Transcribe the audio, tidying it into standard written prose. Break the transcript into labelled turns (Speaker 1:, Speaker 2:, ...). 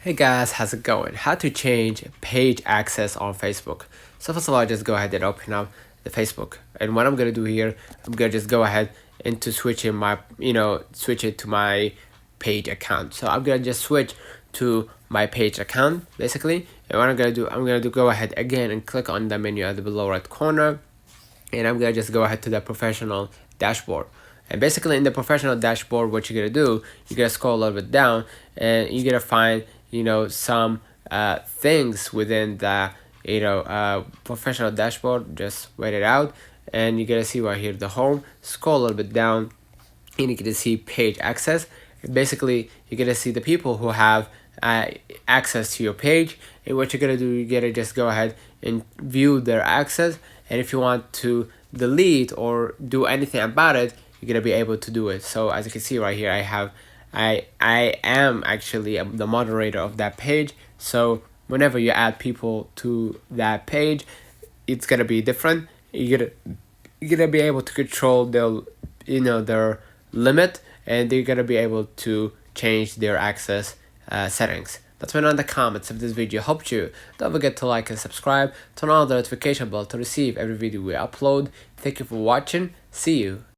Speaker 1: Hey guys, how's it going? How to change page access on Facebook. So first of all, just go ahead and open up the Facebook. And what I'm gonna do here, I'm gonna just go ahead and to switch it to my page account. So I'm gonna just switch to my page account basically. And what I'm gonna do go ahead again and click on the menu at the below right corner. And I'm gonna just go ahead to the professional dashboard. And basically in the professional dashboard, what you're gonna do, you're gonna scroll a little bit down and you're gonna find some things within the professional dashboard. Just wait it out and you're gonna see right here the home. Scroll a little bit down and you're gonna see page access. And basically you're gonna see the people who have access to your page, and what you're gonna do, you're gonna just go ahead and view their access, and if you want to delete or do anything about it, you're gonna be able to do it. So as you can see right here, I am actually the moderator of that page. So whenever you add people to that page, it's gonna be different. You're gonna be able to control their limit, and they're gonna be able to change their access settings. That's why in the comments if this video helped you. Don't forget to like and subscribe. Turn on the notification bell to receive every video we upload. Thank you for watching. See you.